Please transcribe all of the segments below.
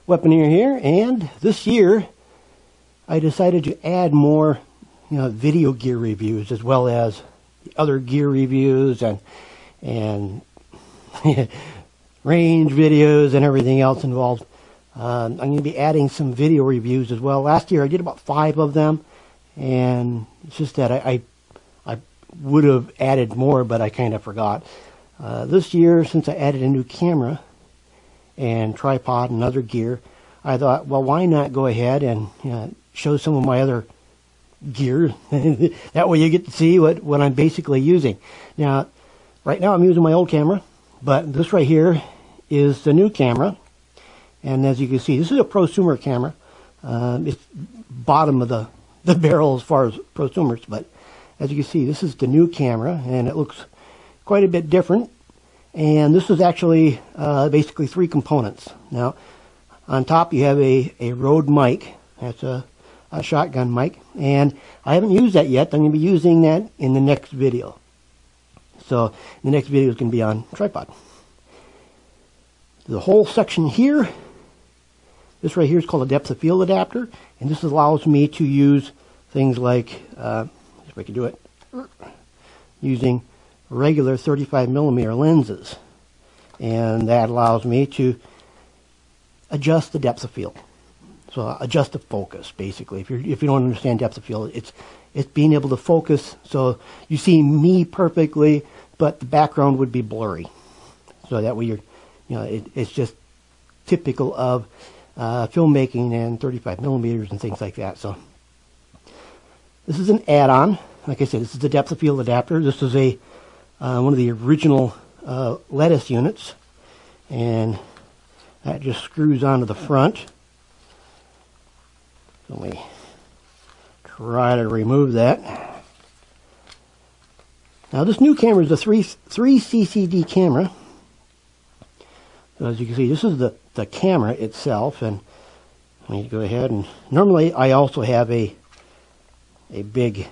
Weaponeer here, and this year I decided to add more video gear reviews as well as other gear reviews and range videos and everything else involved. I'm going to be adding some video reviews as well. Last year I did about 5 of them, and it's just that I would have added more, but I kind of forgot. This year, since I added a new camera and tripod and other gear, I thought, well, why not go ahead and show some of my other gear. That way you get to see what I'm basically using. Now, right now I'm using my old camera, but this right here is the new camera. And as you can see, this is a prosumer camera. It's bottom of the barrel as far as prosumers, but as you can see, this is the new camera, and it looks quite a bit different. And this is actually basically 3 components. Now, on top you have a Rode mic. That's a shotgun mic, and I haven't used that yet. I'm going to be using that in the next video. So the next video is going to be on tripod. The whole section here, this right here is called a depth of field adapter, and this allows me to use things like, if I can do it, using regular 35mm lenses, and that allows me to adjust the depth of field. So adjust the focus, basically. If you don't understand depth of field, it's being able to focus so you see me perfectly, but the background would be blurry. So that way it's just typical of filmmaking and 35mm and things like that. So this is an add-on. Like I said, this is the depth of field adapter. This is one of the original lettuce units, and that just screws onto the front. Let me try to remove that. Now this new camera is a 3 CCD camera. So as you can see, this is the camera itself, and let me go ahead and normally I also have a big,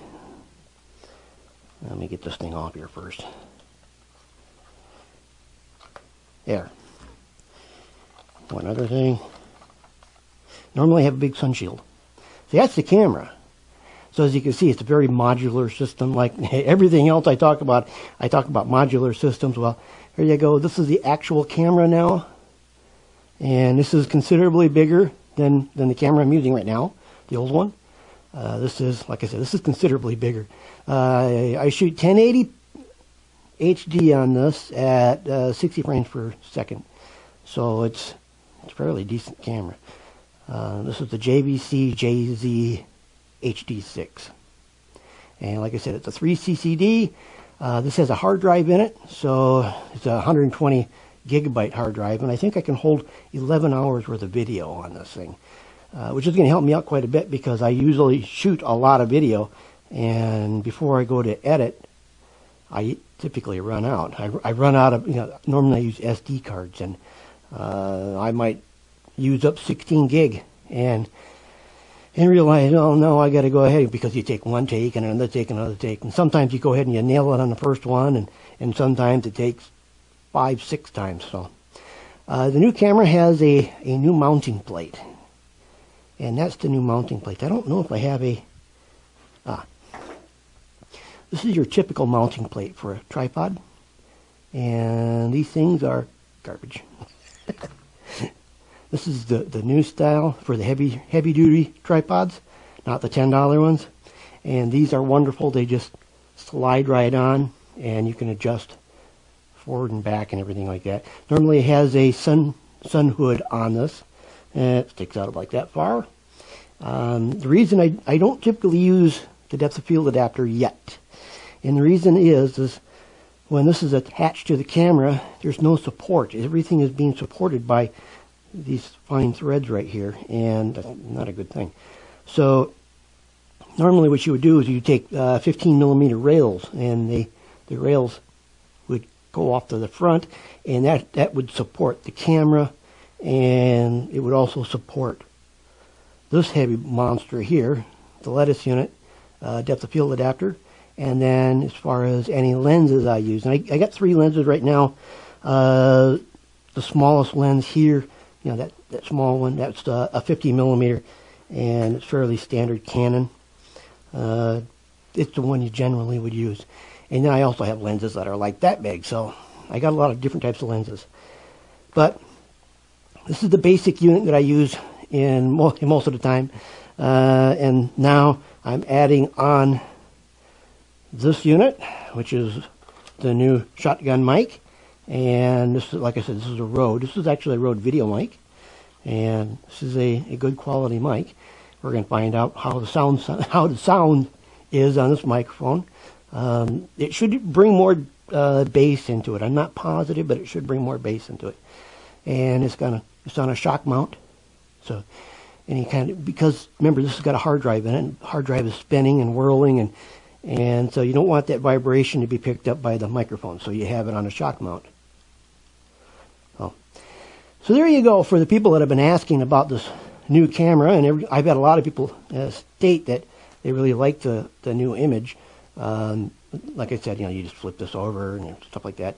let me get this thing off here first. There. One other thing. Normally I have a big sun shield. See, that's the camera. So as you can see, it's a very modular system. Like everything else I talk about modular systems. Well, here you go. This is the actual camera now. And this is considerably bigger than the camera I'm using right now, the old one. This is, like I said, this is considerably bigger. I shoot 1080 HD on this at 60 frames per second. So it's a fairly decent camera. This is the JVC JZ HD6, and like I said, it's a 3 CCD. This has a hard drive in it, so it's a 120 gigabyte hard drive, and I think I can hold 11 hours worth of video on this thing, which is going to help me out quite a bit because I usually shoot a lot of video, and before I go to edit, I typically run out. I run out of, normally I use SD cards, and I might use up 16 gig and realize, oh no, I got to go ahead, because you take one take and another take and another take, and sometimes you go ahead and you nail it on the first one, and sometimes it takes 5-6 times. So the new camera has a new mounting plate, and that's the new mounting plate. I don't know if I have this is your typical mounting plate for a tripod, and these things are garbage. This is the new style for the heavy duty tripods, not the $10 ones. And these are wonderful. They just slide right on, and you can adjust forward and back and everything like that. Normally it has a sun hood on this, and it sticks out like that far. The reason I don't typically use the depth of field adapter yet, and the reason is when this is attached to the camera, there's no support. Everything is being supported by these fine threads right here, and that's not a good thing. So normally what you would do is you take 15mm rails, and the rails would go off to the front, and that would support the camera, and it would also support this heavy monster here, the lettuce unit, depth of field adapter. And then as far as any lenses I use, and I got 3 lenses right now. The smallest lens here you know, that small one. That's a 50 millimeter, and it's fairly standard Canon. It's the one you generally would use. And then I also have lenses that are like that big, so I got a lot of different types of lenses. But this is the basic unit that I use in most of the time. And now I'm adding on this unit, which is the new shotgun mic. And this is, like I said, this is a Rode. This is actually a Rode video mic. And this is a good quality mic. We're going to find out how the sound is on this microphone. It should bring more bass into it. I'm not positive, but it should bring more bass into it. And it's on a shock mount. So any kind of, because remember, this has got a hard drive in it. The hard drive is spinning and whirling, and so you don't want that vibration to be picked up by the microphone. So you have it on a shock mount. So there you go for the people that have been asking about this new camera, and I've had a lot of people state that they really like the new image. Like I said, you know, you just flip this over and stuff like that,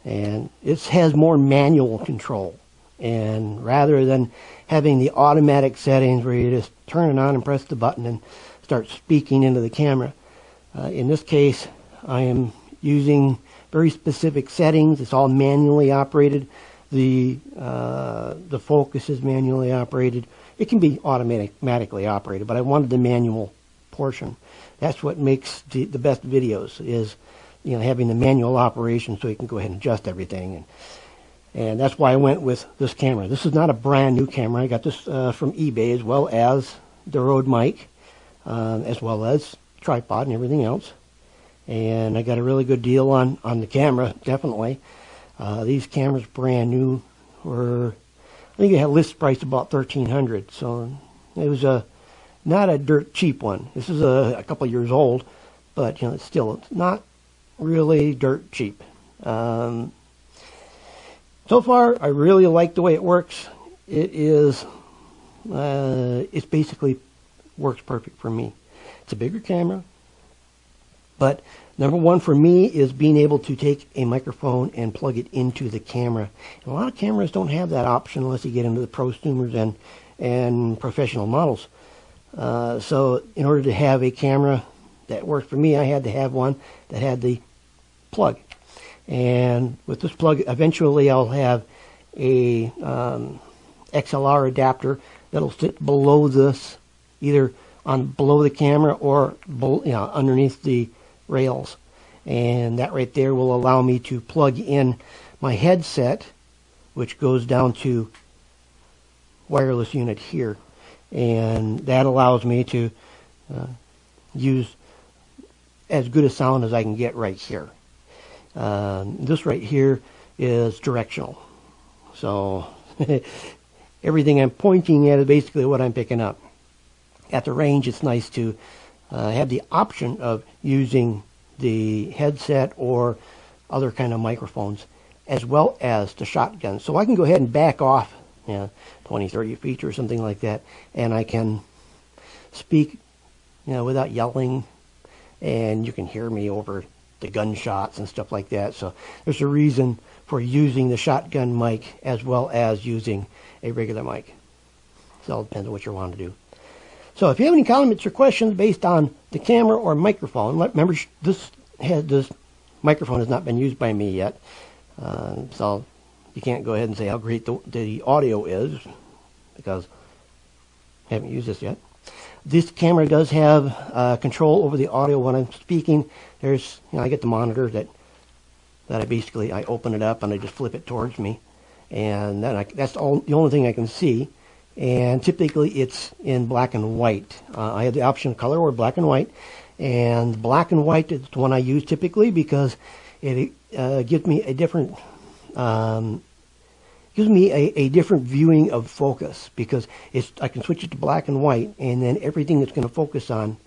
and it has more manual control. And rather than having the automatic settings where you just turn it on and press the button and start speaking into the camera, in this case, I am using very specific settings. It's all manually operated. The focus is manually operated. It can be automatically operated, but I wanted the manual portion. That's what makes the best videos, is, you know, having the manual operation so you can go ahead and adjust everything. And that's why I went with this camera. This is not a brand new camera. I got this from eBay, as well as the Rode mic, as well as tripod and everything else. And I got a really good deal on the camera, definitely. These cameras, brand new, were, I think it had list price about $1,300. So it was not a dirt cheap one. This is a couple of years old, but you know, it's not really dirt cheap. So far, I really like the way it works. It's basically works perfect for me. It's a bigger camera, but number one for me is being able to take a microphone and plug it into the camera. And a lot of cameras don't have that option unless you get into the prosumers and professional models. So in order to have a camera that worked for me, I had to have one that had the plug. And with this plug, eventually I'll have a XLR adapter that'll sit below this, either below the camera or underneath the rails. And that right there will allow me to plug in my headset, which goes down to wireless unit here. And that allows me to use as good a sound as I can get right here. This right here is directional. So everything I'm pointing at is basically what I'm picking up. At the range, it's nice to have the option of using the headset or other kind of microphones, as well as the shotgun. So I can go ahead and back off 20, 30 feet or something like that, and I can speak without yelling, and you can hear me over the gunshots and stuff like that. So there's a reason for using the shotgun mic as well as using a regular mic. So it depends on what you want to do. So if you have any comments or questions based on the camera or microphone, remember this microphone has not been used by me yet, so you can't go ahead and say how great the audio is, because I haven't used this yet. This camera does have control over the audio when I'm speaking. There's, I get the monitor that I open it up and I just flip it towards me, and then that's the only thing I can see. And typically it's in black and white. I have the option of color or black and white, and black and white is the one I use typically because it gives me a different viewing of focus, because I can switch it to black and white, and then everything that's going to focus on,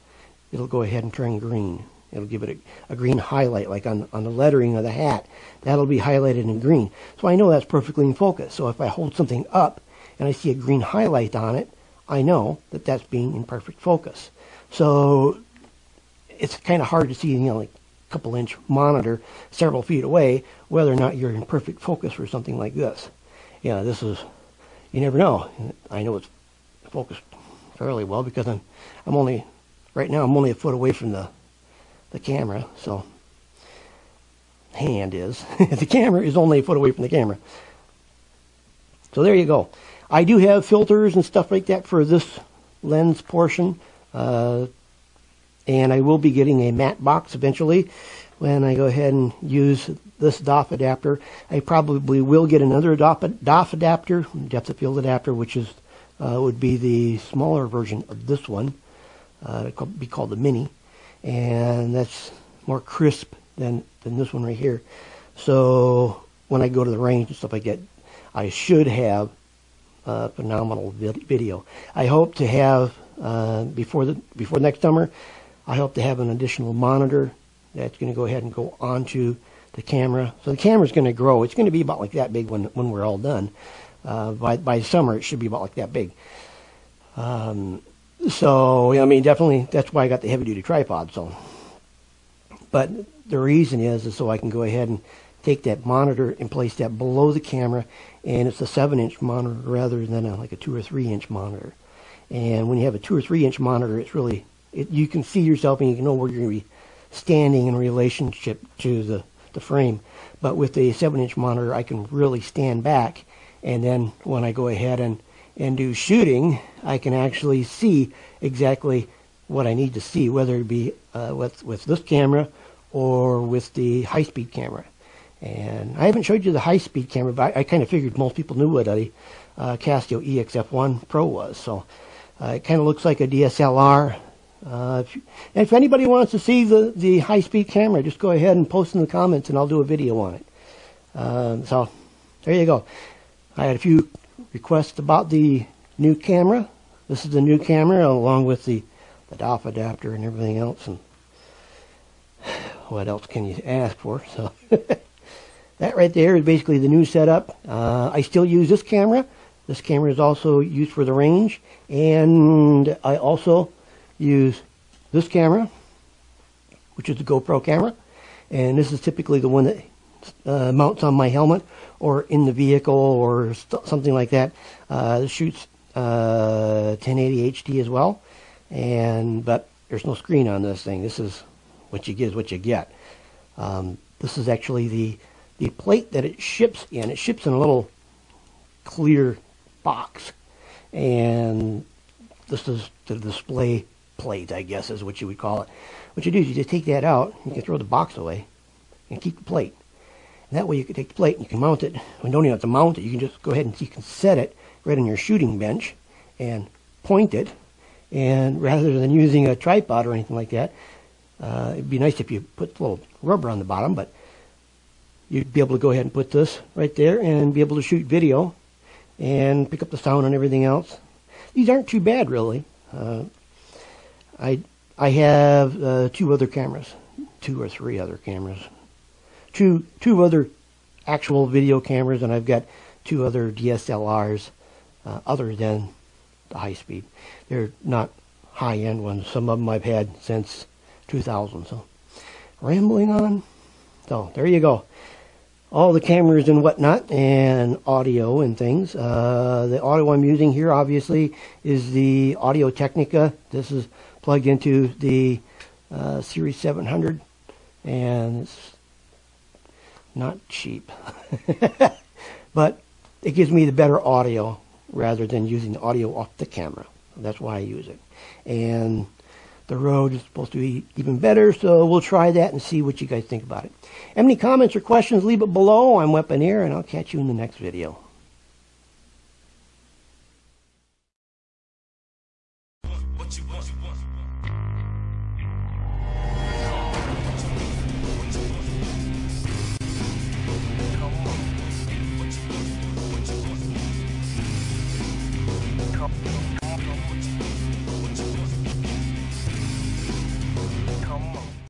it'll go ahead and turn green. It'll give it a green highlight, like on the lettering of the hat. That'll be highlighted in green. So I know that's perfectly in focus. So if I hold something up and I see a green highlight on it, I know that that's being in perfect focus. So it's kind of hard to see, like a couple-inch monitor several feet away, whether or not you're in perfect focus for something like this. This is you never know. I know it's focused fairly well because I'm only, right now I'm only a foot away from the camera, so hand is. The camera is only a foot away from the camera. So there you go. I do have filters and stuff like that for this lens portion, and I will be getting a matte box eventually when I go ahead and use this DOF adapter. I probably will get another DOF adapter, depth of field adapter, which is would be the smaller version of this one. It could be called the Mini, and that's more crisp than this one right here. So when I go to the range and stuff like that, I should have phenomenal video. I hope to have before next summer. I hope to have an additional monitor that's going to go ahead and go onto the camera. So the camera's going to grow. It's going to be about like that big when we're all done. By summer, it should be about like that big. So I mean, definitely that's why I got the heavy-duty tripod. So, but the reason is so I can go ahead and take that monitor and place that below the camera, and it's a 7-inch monitor rather than like a 2 or 3 inch monitor. And when you have a 2 or 3 inch monitor, it's really you can see yourself and you know where you're going to be standing in relationship to the frame. But with the 7-inch monitor, I can really stand back, and then when I go ahead and do shooting, I can actually see exactly what I need to see, whether it be with this camera or with the high-speed camera. And I haven't showed you the high-speed camera, but I kind of figured most people knew what a Casio EXF1 Pro was. So it kind of looks like a DSLR. If anybody wants to see the high-speed camera, just go ahead and post in the comments, and I'll do a video on it. So there you go. I had a few requests about the new camera. This is the new camera, along with the DOF adapter and everything else. And what else can you ask for? So that right there is basically the new setup. I still use this camera. This camera is also used for the range, and I also use this camera, which is the GoPro camera, and this is typically the one that mounts on my helmet or in the vehicle or something like that. This shoots 1080 HD as well, but there's no screen on this thing. This is what you get is what you get. This is actually the plate that it ships in. It ships in a little clear box, and this is the display plate, I guess is what you would call it. What you do is you just take that out, you can throw the box away and keep the plate. And that way you can take the plate and you can mount it. You don't even have to mount it, you can just go ahead and you can set it right on your shooting bench and point it. And rather than using a tripod or anything like that, it'd be nice if you put a little rubber on the bottom, but you'd be able to go ahead and put this right there and be able to shoot video and pick up the sound and everything else. These aren't too bad, really. I have 2 other cameras, 2 or 3 other cameras, two other actual video cameras, and I've got 2 other DSLRs other than the high speed. They're not high-end ones. Some of them I've had since 2000. So rambling on. So there you go. All the cameras and whatnot, and audio and things. The audio I'm using here, obviously, is the Audio Technica. This is plugged into the Series 700, and it's not cheap. But it gives me the better audio rather than using the audio off the camera. That's why I use it. And the Rode is supposed to be even better, so we'll try that and see what you guys think about it. Have any comments or questions, leave it below. I'm Weaponeer, and I'll catch you in the next video. What you want?